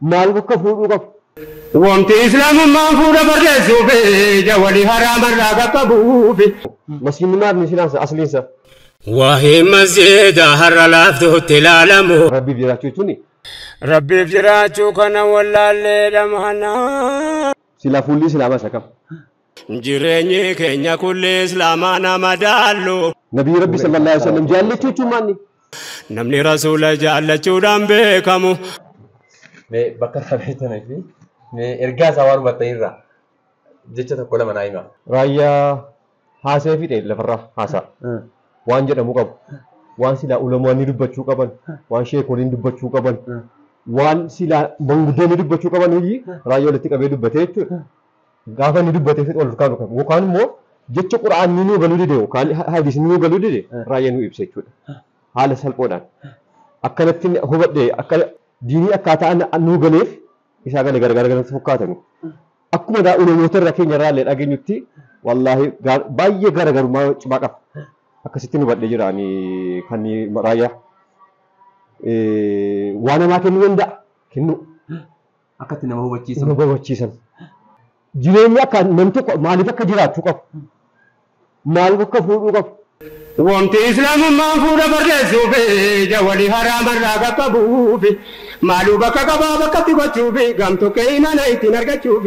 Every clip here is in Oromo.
maal bakka fuudhuu qabu. Wanti islaamummaan fuudha barreessuuf jawwali haraamarraa qaqqabuuf. Masjiidni maal misinaansa asliinsa. Waa'ee masjiida har'a laaftuutti ilaalamu. Rabbiif jiraachuu jechuuni. Rabbiif jiraachuu kana wallaallee dhamana. Silaa fuulli islaamaa isa kam. Jireenyi keenya kulli islaamaa nama daallu. Nabii Rabbi sallallahu alaihi wasallam jaallachuu jechuun maali? Namni rasuula jaallachuudhaan beekamu. Mee bakka dhabeetanii fi mee ergaa isaa waan hubattanii irraa jecha tokko lama naa himaa. Raayyaa haasee fidee lafarraa haasaa. Waan jedhamu qabu. Waan silaa ulamoonni dubbachuu qaban. Waan sheekoliin dubbachuu qaban. Waan silaa manguddoonni dubbachuu qaban hojii raayyaa walitti qabee dubbatee jechuudha. Gaafa inni dubbatee fi wal kaanu qabu. Yookaan immoo jecha quraanni nuu galuu dide yookaan hadiisni nuu galuu dide raayyaa nuu ibsa jechuudha. Haala salphoodhaan. Akkanatti hubadhee akka diinii akkaataa nuu galeef isaa galee gargaaratti fakkaatani. Akkuma ulamoota irraa keenya irraa illee dhageenyutti wallaahi baay'ee garaagarummaa cimaa qaba. Akkasitti hubadhee jiraani kan raayyaa. Waan namaa kennuu danda'a. Kennu. Akkatti nama hubachiisan. Nama hubachiisan. Jireenya akka namni tokko maaliif akka jiraachuu qabu? Maaliif akka fuudhuu qabu? Wanti islaamummaan fuudha barreessuuf jawwali haraamarraa qaqqabuuf maaluu bakka qabaa bakkatti gochuuf gamtokkee imala ittiin argachuuf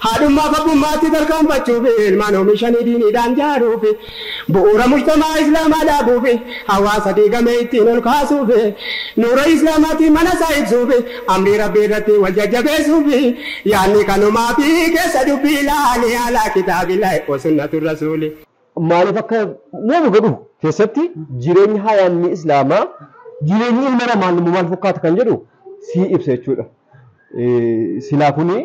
haadhummaaf abbummaatti tarkaanfachuuf ilmaan oomishanii diiniidhaan jaaruuf bu'uura mujtamaa islaamaa dhaabuuf hawaasa diigamee ittiin ol kaasuuf nuura islaamaatiin mana isaa ibsuuf amrii rabbii irratti wal jajjabeessuuf yaadni kanumaa fi keessa dubbii ilaalee alaa kitaabilaa sunnatu rasuuli. Maaliif akka nama godhu keessatti jireenyi hayaanni islaamaa jireenyi ilma namaa maal fakkaata kan jedhu sii ibsa jechuudha. Silaa kuni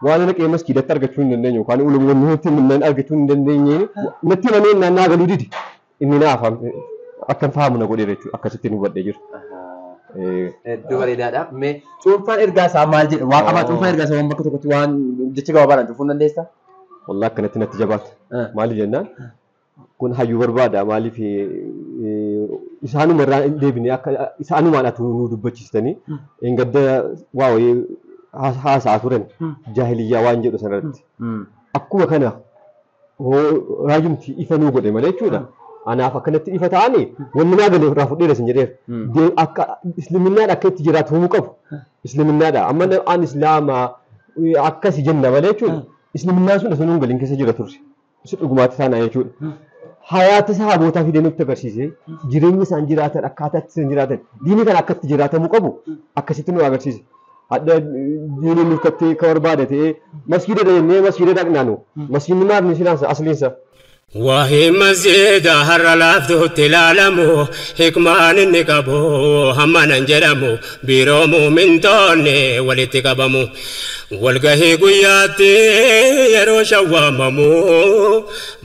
waan naqee masjiidatti argachuu hin dandeenyu yookaan ulamoonni nutti minnaan argachuu hin dandeenye natti manee naannaa galuu didi inni naaf akka fahamu na godhe jechuudha. Akkasitti nu hubadhee jira. Iddoo bareedaadha. Mee cuunfaan ergaa isaa maal jedha? Waan qabaa cuunfaan ergaa isaa waan bakka tokkotti waan jecha gabaabaadhaan cuunfuu hin dandeessaa? Wallaahi akkanatti natti jabaata. Maali jennaan? Kun hayyuu barbaada maaliif isaanuma irraa deebinee akka isaanumaan atu nu dubbachiistanii gadda waa wayii haasaa turan jaahiliyyaa waan jedhu sanarratti. Akkuma kana raajumti ifa nuu godhe malee jechuudha. Anaaf akkanatti ifa ta'anii wanni naa galee irraa fudhee isin jedheera. Akka islaminaadha akka itti jiraatu himuu qabu. Islaminaadha amma aan islaamaa akkasi jenna malee jechuudha. Islaminaan sun osoo galiin keessa jira turre. Isin dhugumaatti taanaa jechuudha. Hayaata sahabootaa fidee nutti agarsiise jireenya isaan jiraatan akkaataa itti isaan jiraatan diinii kana akkatti jiraatamuu qabu akkasitti nu agarsiise. Hadda diinii nuuf kattee ka barbaada ta'ee masjiida deemnee masjiida dhaqnaanu masjiidni maal misinaansa asliinsa. Waa'ee masjiida har'a laaftuutti ilaalamu hikmaan inni qabu hammanan jedhamu biiroo muumintoonni walitti qabamu. Walgahii guyyaatti yeroo shawwaamamu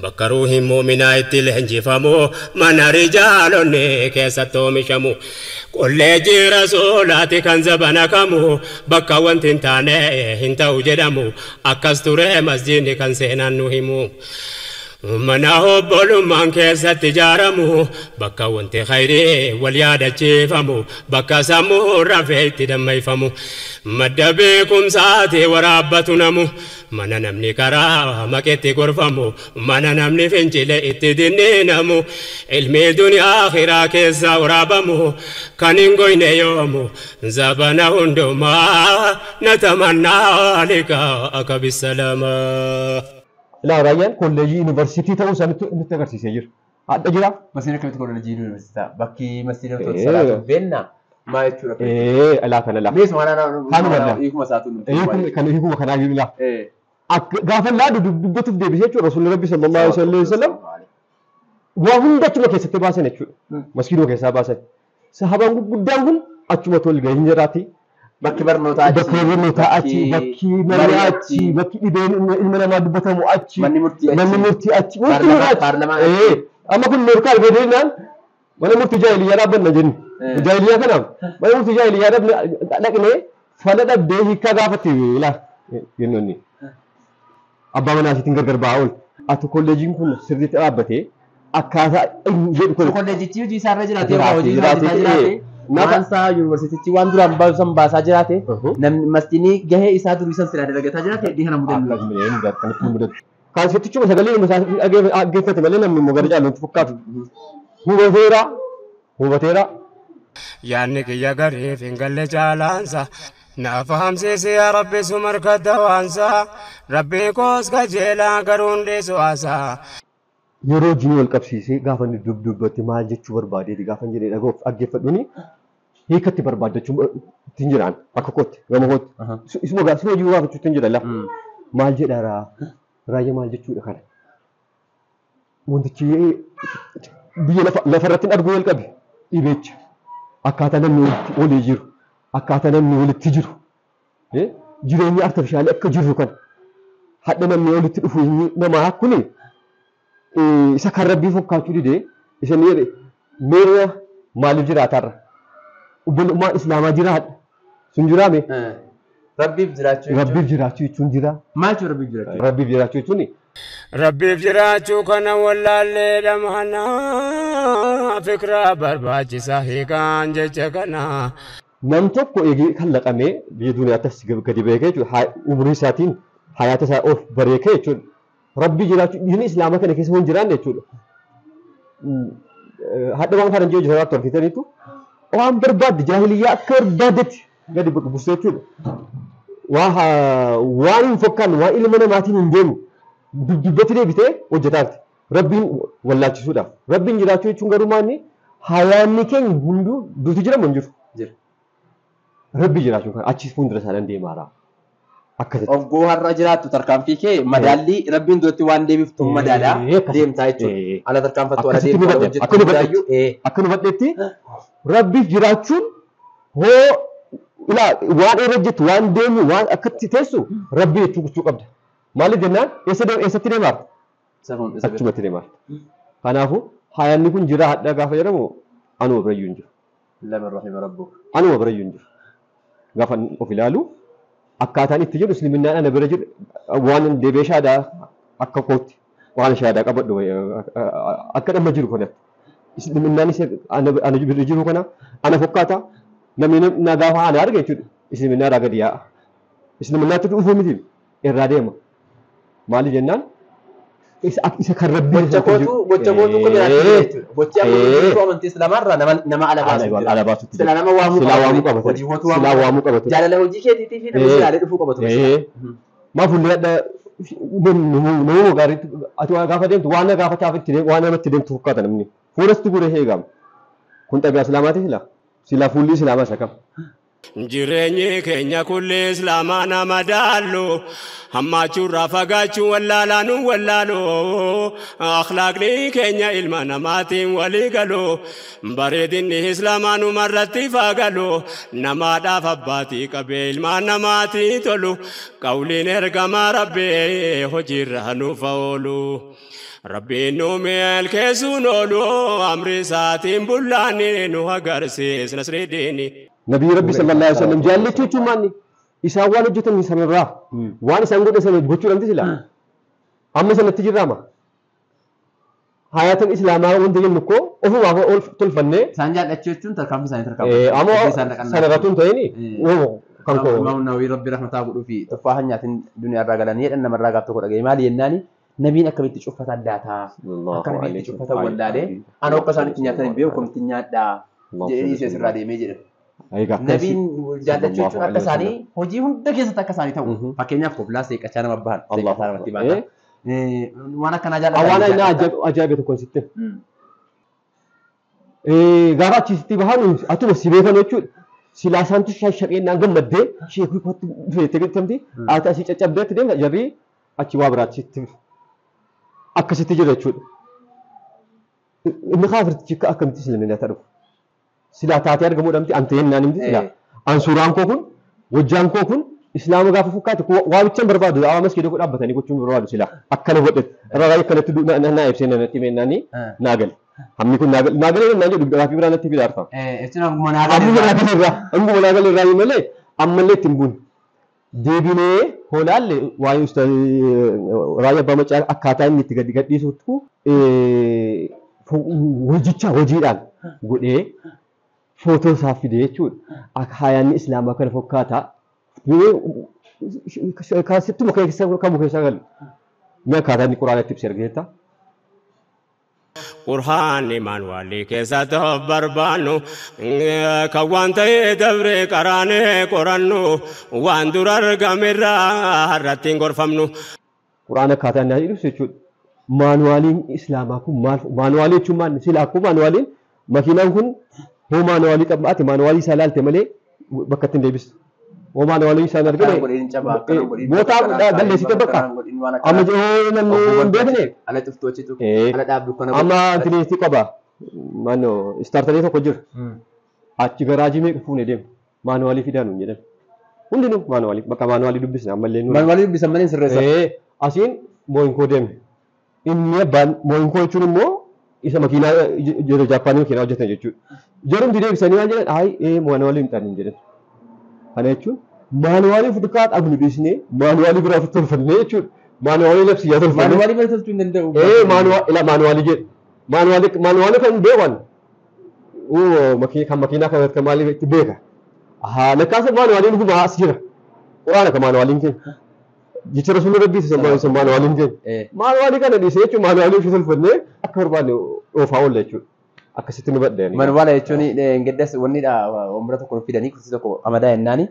bakka ruuhiin muuminaa itti leenjifamu mana rijaalonni keessatti oomishamu. Kolleejjii rasuulaati kan zabana kamu bakka wanti hin taane hin ta'u jedhamu akkas ture masjiidni kan seenaan nu himu. Mana obbolummaan keessatti ijaaramu bakka wanti khayrii wal yaadachiifamu bakka sammuu rafee itti dammayfamu madda beekumsaati waraabbatu namu mana namni karaa maqeetti gorfamu mana namni fincile itti dinniinamu ilmi duniyaa akhiraa keessa waraabamu kan hin goyne yoomu zabana hundumaa natamannaa liqaaka bisalamaa. Ilaa raayyaan kolleejii yuunivarsiitii ta'uu isaa nutti agarsiisee jira. Adda jira. Masjiida akkamitti kolleejii yuunivarsiitii bakki masjiida tokko salaatu beenna maal jechuudha? Ilaa kana laa. Mees maanaa hiikuma isaatu kan hiikuma kanaa jiru ilaa. Gaafa laadu dubbatuuf deebisee jechuudha Rasuulli Rabbi sallallahu alaihi wasallam waa hunda achuma keessatti baasan jechuudha. Masjiiduma keessaa baasan. Sahabaan gurguddaan kun achuma tol gahee hin jiraati. Bakki barnootaa achi, bakki mana achi, bakki dhibeen ilma namaa dubbatamu achi, manni murtii achi, amma kun Ameerikaa argadeennaan mana murtii jaahiliyyaa dhaabbanna jennu. Jaahiliyyaa kanaaf mana murtii jaahiliyyaa dhaqnee fala dhabdee hiikkaa gaafatti ilaa jennoonni. Abbaa manaasiitiin gargar ba'aa oolu. Ati kolleejiin kun sirriitti dhaabbatee akkaataa jedhu kun kolleejichi hojii isaarra jiraatee Nafansa University waan duraan baasan baasaa jiraate namni mastinii gahee isaa durii san sila dalagataa jiraate dhihana mudatu. Kan sittichuma sagalee dhaggeeffate malee namni immoo gara caalutti fakkaatu. Hubateera. Yaanni kiyya gariif hin galle caalaansa. Na fahamsiisi yaa Rabbi sumarkadda waansa. Rabbi koos qajeelaa garuu hundeessu haasaa. Yeroo jiini wal qabsiisee gaafa inni dubbatti maal jechuu barbaadeeti gaafa jedhee dhaggeeffadhuuni hiikatti barbaadachuu ittiin jiraan akka kootti gama kootti. Isuma hojii gaafachuu ittiin jiran lafa. Maal jedhaa raayyaa maal jechuudha kana. Wantichi biyya lafarratti arguu wal qabe dhibeecha. Akkaataa namni walii jiru. Akkaataa namni walitti jiru. Jireenya artifishaalii akka jirru kana. Hadha namni walitti dhufu namaa kuni isa kan Rabbii fakkaachuu didee isa ni jedhe meera maaliif jiraatarra? Obbolummaan Islaamaa jiraadha. Sun jiraame? Rabbiif jiraachuu jechuun jira. Maal jechuun rabbiif jiraachuu? Rabbiif jiraachuu jechuun Rabbiif jiraachuu kana wallaallee dhamana fikra barbaachisaa hiikaan jecha kana. Nam tokko eegee kan laqamee biyya duniyaattis gadi beekee jechuudha. Umurii isaatiin hayaata isaa of bareekee jechuudha. Rabbi jiraachuu diinii Islaamaa kana keessa hin jiraanne jechuudha. Hadda waan faranjii hojii sanatti tolfitaniitu waan barbaadde jaahiliyyaa akka barbaaddetti gadi buusee jechuudha. Waan hin fakkaanne waan ilma namaatiin hin deemu dubbatti deebitee hojjetaarti. Rabbiin wallaachisuudhaaf. Rabbiin jiraachuu jechuun garuu maanni hayaanni keenya hunduu duuti jiramu hin jiru. Rabbi jiraachuu kan achi fuuldura isaan deemaara. Oggoo har'a jiraattu tarkaanfii kee madaalli Rabbiin duratti waan deebiftu madaalaa deemtaa jechuudha. Ala tarkaanfattu ala deemtaa hojjetu. Akka nu badheetti Rabbiif jiraachuun waan irra jettu waan deemu waan akkatti teessu Rabbi jechuu qabda. Maaliif jennaan eessatti deemaarta? Achumatti deemaarta. Kanaafuu hayaanni kun jira hadha gaafa jedhamu anuma birayyuu hin jiru. Anuma birayyuu hin jiru. Gaafa of ilaalu akkaataan itti jedhu Islaaminaan ana bira jiru waan deebee shaadaa akka kootti waan shaadaa qabadhu akka dhamma jiru kanatti. Islaaminaan ana bira jiru kana ana fakkaata namni na gaafa ana arge jechuudha. Islaaminaadhaa gadi yaa'a. Islaaminaatti dhufuu miti irraa deema. Maali jennaan isa kan Rabbi gocha kootu kun jiraachuu jechuudha. Gochi amma amantii Islaamaarraa nama ala baasu. Sila nama waamuu qabatu. Jaalala hojii keetiitii fi nama silaalee dhufuu qabatu. Maa fuuldura nama gaariitti ati gaafa deemtu waan gaafachaaf itti waan namatti deemtu fakkaata namni. Fuulatti guree eegama. Kun dhagaa Islaamaati sila fuulli Islaamaa isa kam. Jireenyi keenya kulli Islaamaa nama daallu hammachuurraa fagaachuu wallaalu akhlaaqni keenya ilma namaatiin walii galu bareedinni Islaamaa numarratti fagalu namaadhaaf abbaatii qabee ilma namaatii tolu qawliin ergamaa Rabbii hojiirra nuuf oolu. Rabbiin nu milkeessuun oolu amri isaatiin bullaani nu agarsiis nasriidini. Nabii Rabbi sallallahu alaihi wasallam jaallachuu jechuun maanni isaan waan hojjetan sanarraa waan isaan godhan sana gochuu dhabdi sila amma sanatti jirraama. Hayaatan Islaamaa wanta jennu koo ofumaaf tolfannee isaan jaallachuu jechuun tarkaanfii isaanii tarkaanfii. Ammoo sanarratti hin ta'ini kan koo. Imaam Nawawi Rabbi rahmataa godhuu fi tuffaa hanyaatiin duniyaarraa galanii jedhan namarraa gaaf tokko dhagaye maali jennaani nabiin akkamitti cuffata addaataa akkamitti cuffata wallaalee ana akka isaanitti nyaatan hin beeku akkamitti nyaadhaa jedhanii isirraa deemee jedhan. Nabiin jaallachuu jechuun akka isaanii hojii hunda keessatti akka isaanii ta'u. Fakkeenyaaf koblaa seeqachaa nama bahan seeqachaa namatti bahan. Waan akkanaa jaallatan. Waan inni ajaa'ibe tokkoon sitti. Gaafa achi sitti bahan atuma si beekan jechuudha. Silaa isaantu shaqeennaan gammaddee sheekuu kootti feetee gamtii ati asii caccabdeetti deemta jarri achi waa biraatti sitti akkasitti jira jechuudha. Inni kaafirtichi akkamitti Islaaminaa ta'u. Sila taatee argamuu dhabdi ante yennaan himti sila ansuuraan koo kun wajjaan koo kun Islaama gaafa fakkaate waa bichaan barbaadu awaa masjiida koo dhaabbatanii gochuun barbaadu sila akkana godhate irraa akkanatti naa ibsee natti mennaanii naa gale hammi kun naa gale naan jedhu gaafii biraa natti fidaarfa. Anguma naa gale irraa malee ammallee ittiin buun deebinee hoolaalle waa'ee ustaaz raayyaa abbaa macaa akkaataa inni itti gadhiisuutu hojiidhaan godhee footoo isaa fide jechuudha. Akka hayaanni islaamaa kana fakkaata. Kaasittuma kamuu keessa galu. Mee akkaataa inni quraanatti ibsa argiteetta? Qur'aanni manuwaalii keessatti barbaannu kan waan ta'ee dabree qaraanee qorannu waan dura argamerraa har'atti hin gorfamnu. Qur'aan akkaataa inni ibsu jechuudha. Maanuwaaliin islaamaa kun maal? Maanuwaalii jechuun maal? Sila akkuma maanuwaaliin makiinaan kun hoo maanuwaalii qabbaate maanuwaalii isaa ilaalte malee bakka ittiin deebistu. Hoo maanuwaalii isaa hin argine bootaa galleessite bakka amma jiruu namni hin beekne ala xuftoochitu ala dhaabdu kana amma intineetii qaba maannoo istaartarii tokko jira achi garaajii meeqa fuunee deema maanuwaalii fidaan hin jedhan hundinuu maanuwaalii bakka maanuwaalii dubbisne ammallee maanuwaalii dubbisan malee sirreessa asiin moo'inkoo deeme inni abbaan moo'inkoo jechuun immoo isa makiinaa yeroo Jaappaanii makiinaa hojjetan jechuudha. Jarumti deebisanii waan jedhan ayi maanuwaalii hin taane hin jedhan. Kana jechuun maanuwaalii fudurkaa dhabnu dhiisnee maanuwaalii biraa tolfannee jechuudha. Maanuwaalii labsiyyaa tolfannee. Maanuwaalii malee tolchuu hin danda'u. Maanuwaalii jedhe. Maanuwaalii kan beekan kan makiinaa kanatti kan maaliif itti beeka. Lakkaasa maanuwaaliin dhuguma as jira. Quraana kan maanuwaaliin keenya. Jecha rasuulli rabbii isa maanuwaaliin keenya. Maanuwaalii kana dhiisee jechuun maanuwaalii ofii tolfannee akka barbaanne oofaa oolla jechuudha. Akkasitti nu baddeeni. Manuwaala jechuun gaddas wannidha wambira tokko fidanii kursii tokko amadaa jennaani.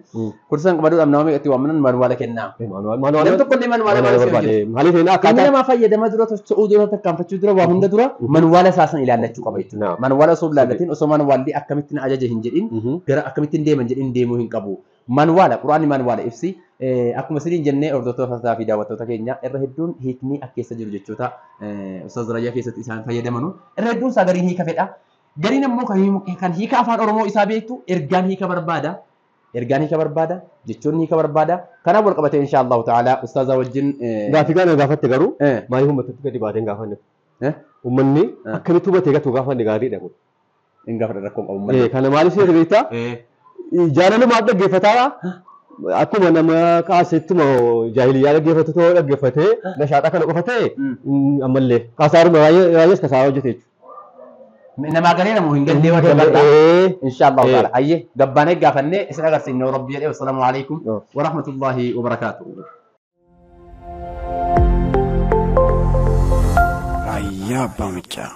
Kursaan qabaduudhaaf nama meeqatti waamanan manuwaala kennaa. Namni tokko illee manuwaala barbaade. Maaliif inni akkaataa inni namaa fayyadama dura socho'uu dura tarkaanfachuu dura waa hunda dura manuwaala isaasan ilaallachuu qaba jechuudha. Manuwaala osoo ilaallatiin osoo manuwaalli akkamittiin ajaja hin jedhin gara akkamittiin deeman jedhin deemuu hin qabu. Manuwaala quraanni manuwaala ibsi akkuma siniin jennee hordoftoota fi daawwattoota keenya irra hedduun hiikni akka keessa jiru jechuudha. Ustaaz Raayyaa keessatti isaan fayyadamanu irra hedduun isaa gariin hiika fedha. Gariin ammoo kan hiika afaan Oromoo isaa beektu ergaan hiika barbaada. Ergaan hiika barbaada jechuun hiika barbaada. Kanaaf wal qabatee inshaAllahu ta'ala ustaazaa wajjin gaafii kana gaafatte garuu maaliif uummatatti gadi baatee gaafanne? Uummanni akkamitti hubatee gatu gaafanne gaariidha kun. Hin gaafadha rakkoon qabu malee. Kana maaliif seeta beektaa? Jaalaluma dhaggeeffataa akkuma nama kaasettuma jaahiliyyaa dhaggeeffatu ta'uu dhaggeeffatee nashaaxa kana qofa ta'e ammallee kaasaaruma raayyaas kasaa hojjete jechuudha. Nama garee namu hin gallee wajja bal'aa. Inshallah ta'ala. Ayyee gabbaanee gaafannee isin agarsiifne rabbi jedhee wasalaamu alaikum wa rahmatullahi wa barakaatuh. Raayyaa Abbaa Michaa.